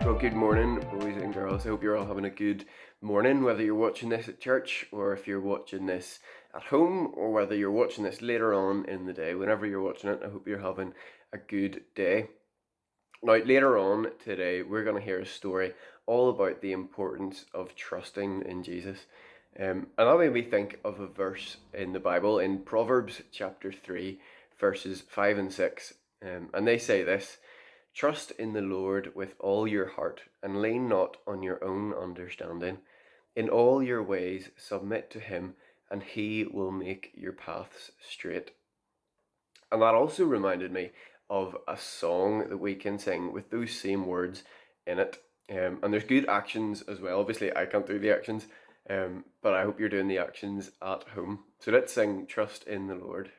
Well, good morning, boys and girls. I hope you're all having a good morning, whether you're watching this at church or if you're watching this at home or whether you're watching this later on in the day. Whenever you're watching it, I hope you're having a good day. Now, later on today, we're going to hear a story all about the importance of trusting in Jesus. And that made me think of a verse in the Bible in Proverbs chapter 3, verses 5 and 6. And they say this: "Trust in the Lord with all your heart, and lean not on your own understanding. In all your ways submit to him, and he will make your paths straight." And that also reminded me of a song that we can sing with those same words in it. And there's good actions as well. Obviously, I can't do the actions, but I hope you're doing the actions at home. So let's sing Trust in the Lord.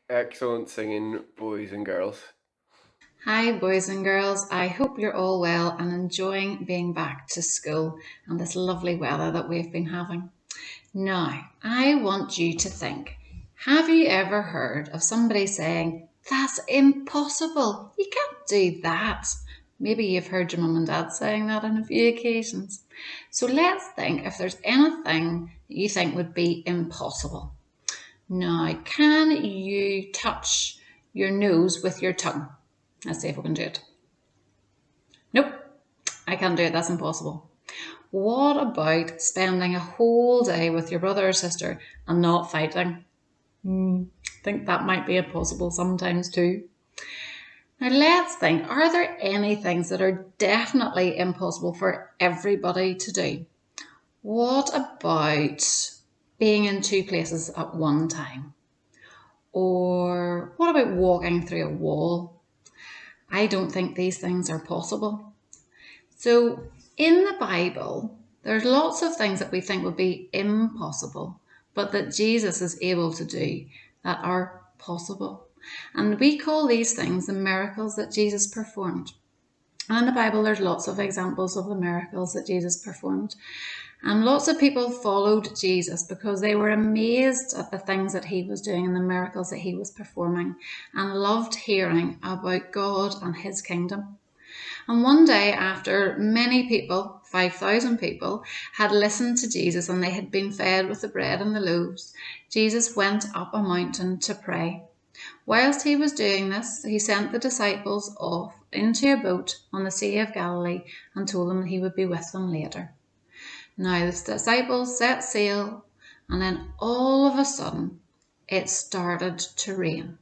Excellent singing, boys and girls. Hi, boys and girls. I hope you're all well and enjoying being back to school and this lovely weather that we've been having. Now, I want you to think, have you ever heard of somebody saying, "That's impossible, you can't do that"? Maybe you've heard your mum and dad saying that on a few occasions. So let's think if there's anything that you think would be impossible. Now, can you touch your nose with your tongue? Let's see if we can do it. Nope, I can't do it. That's impossible. What about spending a whole day with your brother or sister and not fighting? I think that might be impossible sometimes too. Now let's think, are there any things that are definitely impossible for everybody to do? What about being in two places at one time? Or what about walking through a wall? I don't think these things are possible. So in the Bible, there's lots of things that we think would be impossible, but that Jesus is able to do that are possible. And we call these things the miracles that Jesus performed. And in the Bible, there's lots of examples of the miracles that Jesus performed. And lots of people followed Jesus because they were amazed at the things that he was doing and the miracles that he was performing and loved hearing about God and his kingdom. And one day, after many people, 5,000 people, had listened to Jesus and they had been fed with the bread and the loaves, Jesus went up a mountain to pray. Whilst he was doing this, he sent the disciples off into a boat on the Sea of Galilee and told them that he would be with them later. Now the disciples set sail, and then all of a sudden it started to rain.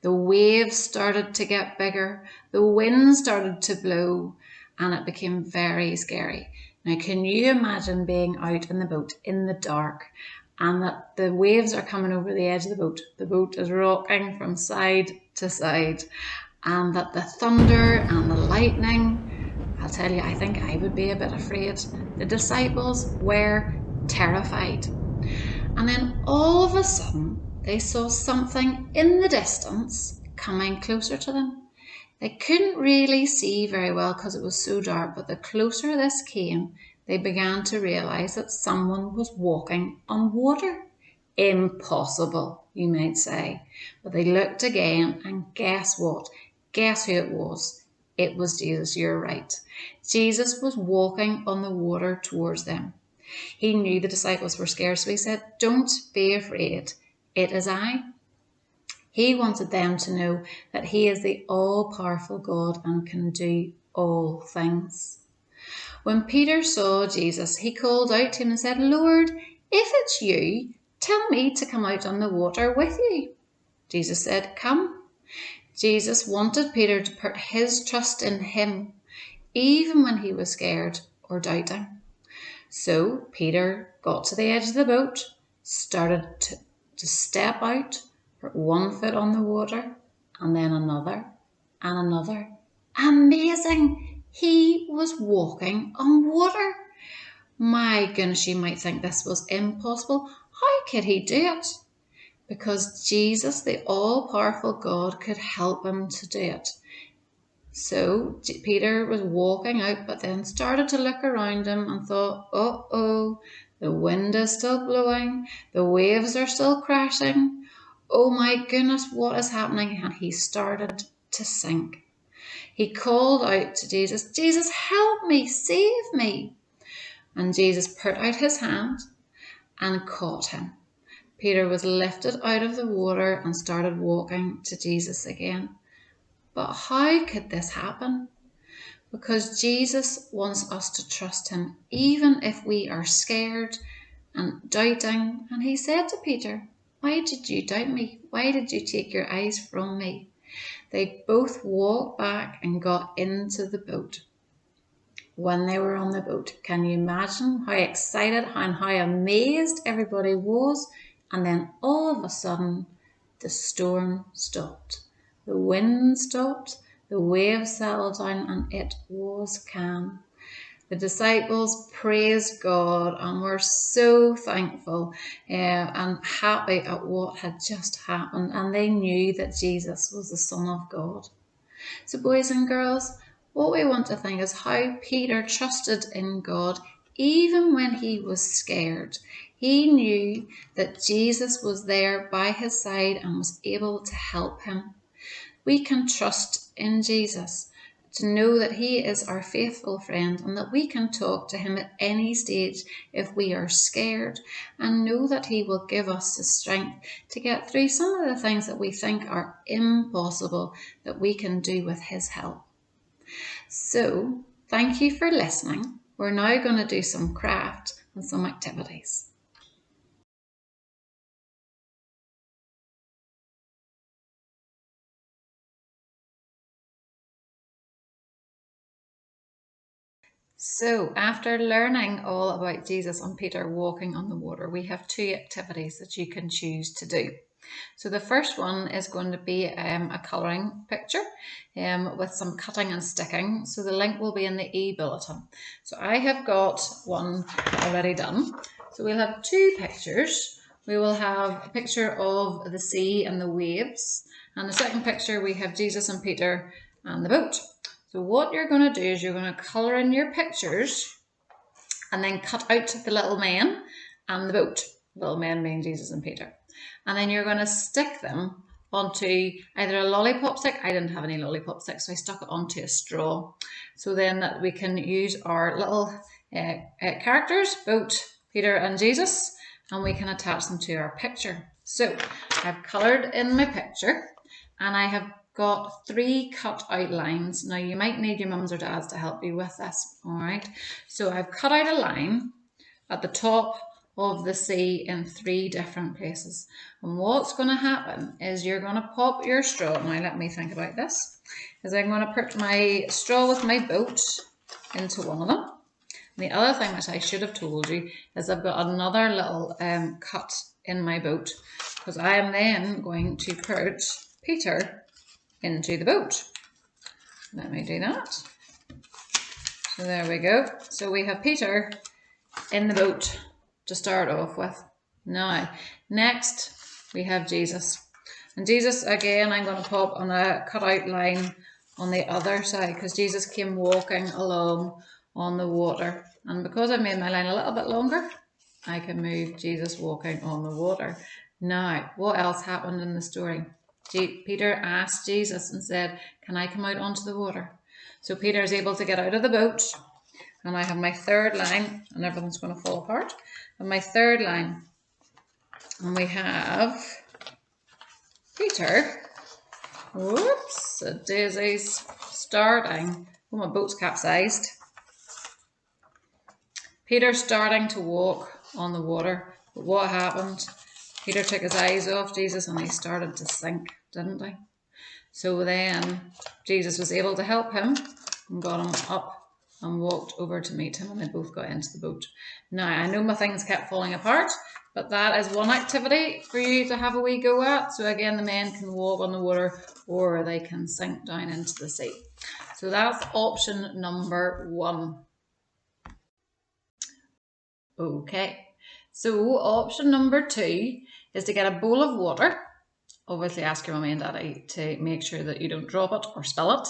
The waves started to get bigger, the wind started to blow, and it became very scary. Now, can you imagine being out in the boat in the dark and that the waves are coming over the edge of the boat. The boat is rocking from side to side, and that the thunder and the lightning, I'll tell you, I think I would be a bit afraid. The disciples were terrified. And then all of a sudden, they saw something in the distance coming closer to them. They couldn't really see very well because it was so dark, but the closer this came, they began to realize that someone was walking on water. Impossible, you might say. But they looked again, and guess what? Guess who it was? It was Jesus, you're right. Jesus was walking on the water towards them. He knew the disciples were scared, so he said, "Don't be afraid. It is I." He wanted them to know that he is the all-powerful God and can do all things. When Peter saw Jesus, he called out to him and said, "Lord, if it's you, tell me to come out on the water with you." Jesus said, "Come." Jesus wanted Peter to put his trust in him, even when he was scared or doubting. So Peter got to the edge of the boat, started to step out, put one foot on the water, and then another, and another. Amazing! He was walking on water. My goodness, you might think this was impossible. How could he do it? Because Jesus, the all-powerful God, could help him to do it. So Peter was walking out, but then started to look around him and thought, uh-oh, the wind is still blowing, the waves are still crashing. Oh my goodness, what is happening? And he started to sink. He called out to Jesus, "Jesus, help me, save me." And Jesus put out his hand and caught him. Peter was lifted out of the water and started walking to Jesus again. But how could this happen? Because Jesus wants us to trust him even if we are scared and doubting. And he said to Peter, "Why did you doubt me? Why did you take your eyes from me?" They both walked back and got into the boat. When they were on the boat, can you imagine how excited and how amazed everybody was? And then all of a sudden, the storm stopped. The wind stopped, the waves settled down, and it was calm. The disciples praised God and were so thankful and happy at what had just happened, and they knew that Jesus was the Son of God. So boys and girls, what we want to think is how Peter trusted in God even when he was scared. He knew that Jesus was there by his side and was able to help him. We can trust in Jesus to know that he is our faithful friend and that we can talk to him at any stage if we are scared, and know that he will give us the strength to get through some of the things that we think are impossible that we can do with his help. So, thank you for listening. We're now going to do some craft and some activities. So, after learning all about Jesus and Peter walking on the water, we have two activities that you can choose to do. So the first one is going to be a colouring picture with some cutting and sticking. So the link will be in the e-bulletin. So I have got one already done. So we'll have two pictures. We will have a picture of the sea and the waves. And the second picture, we have Jesus and Peter and the boat. So what you're going to do is you're going to colour in your pictures and then cut out the little men and the boat. Little men being Jesus and Peter. And then you're going to stick them onto either a lollipop stick. I didn't have any lollipop sticks, so I stuck it onto a straw. So then that we can use our little characters, boat, Peter and Jesus, and we can attach them to our picture. So I've coloured in my picture and I have got 3 cut out lines. Now you might need your mums or dads to help you with this, all right? So I've cut out a line at the top of the sea in 3 different places. And what's going to happen is you're going to pop your straw. Now let me think about this. Is I'm going to put my straw with my boat into one of them. And the other thing which I should have told you is I've got another little cut in my boat, because I am then going to put Peter into the boat. Let me do that. So there we go. So we have Peter in the boat to start off with. Now, next we have Jesus. And Jesus, again, I'm going to pop on a cutout line on the other side, because Jesus came walking along on the water. And because I've made my line a little bit longer, I can move Jesus walking on the water. Now, what else happened in the story? Peter asked Jesus and said, can I come out onto the water? So Peter is able to get out of the boat. And I have my third line, and everything's going to fall apart. And my third line, and we have Peter. Whoops, a daisy's starting. Oh, my boat's capsized. Peter starting to walk on the water. But what happened? Peter took his eyes off Jesus and he started to sink, didn't he? So then Jesus was able to help him and got him up and walked over to meet him, and they both got into the boat. Now, I know my things kept falling apart, but that is one activity for you to have a wee go at. So again, the men can walk on the water or they can sink down into the sea. So that's option number 1. Okay, so option number 2 is to get a bowl of water. Obviously ask your mummy and daddy to make sure that you don't drop it or spill it.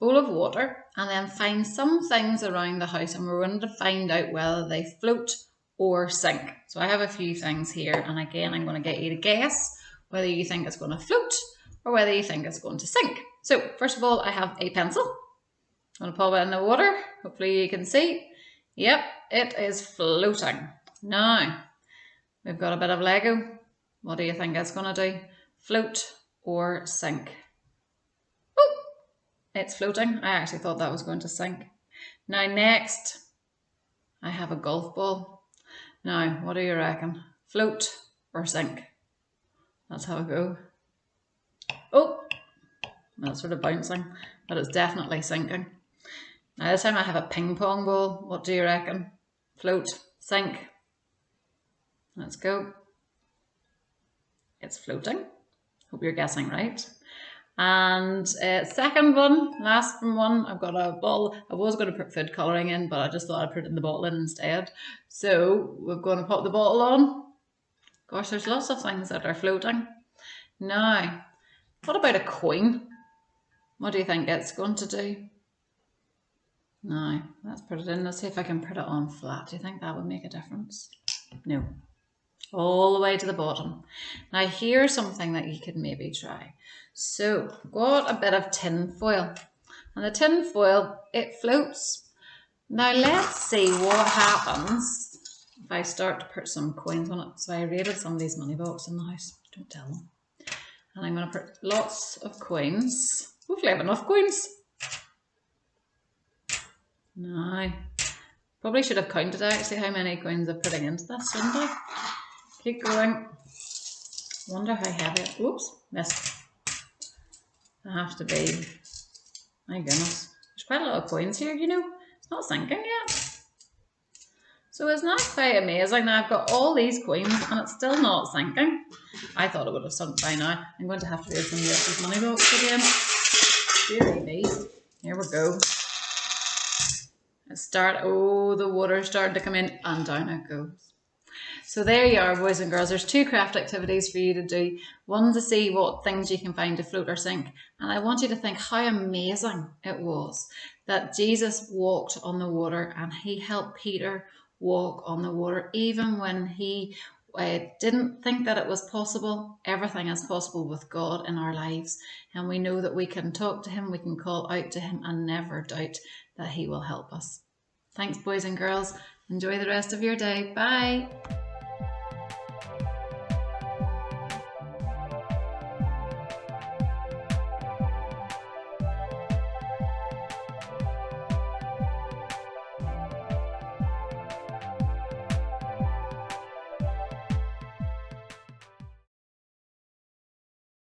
Bowl of water, and then find some things around the house, and we're going to find out whether they float or sink. So I have a few things here, and again I'm going to get you to guess whether you think it's going to float or whether you think it's going to sink. So first of all, I have a pencil. I'm going to pop it in the water. Hopefully you can see. Yep, it is floating. Now we've got a bit of Lego. What do you think it's going to do? Float or sink? It's floating. I actually thought that was going to sink. Now next, I have a golf ball. Now, what do you reckon? Float or sink? That's how I go. Oh, that's sort of bouncing, but it's definitely sinking. Now this time I have a ping pong ball. What do you reckon? Float, sink? Let's go. It's floating. Hope you're guessing right. And second one, last one, I've got a ball. I was going to put food colouring in, but I just thought I'd put it in the bottle in instead. So we're going to pop the bottle on. Gosh, there's lots of things that are floating. Now, what about a coin? What do you think it's going to do? Now, let's put it in. Let's see if I can put it on flat. Do you think that would make a difference? No. All the way to the bottom. Now here's something that you could maybe try. So I've got a bit of tin foil, and the tin foil, it floats. Now let's see what happens if I start to put some coins on it. So I raided somebody's money box in the house, don't tell them. And I'm going to put lots of coins. Hopefully I have enough coins. Now, probably should have counted actually how many coins I'm putting into this, shouldn't I? Keep going. Wonder how heavy it. Oops, missed. I have to be. My goodness, there's quite a lot of coins here. You know, it's not sinking yet. So isn't that quite amazing? Now I've got all these coins and it's still not sinking. I thought it would have sunk by now. I'm going to have to raise somebody else's money box again. Dear me. Here we go. Oh, the water started to come in and down it goes. So there you are, boys and girls. There's 2 craft activities for you to do. One to see what things you can find to float or sink. And I want you to think how amazing it was that Jesus walked on the water and he helped Peter walk on the water. Even when he didn't think that it was possible, everything is possible with God in our lives. And we know that we can talk to him, we can call out to him and never doubt that he will help us. Thanks, boys and girls. Enjoy the rest of your day. Bye.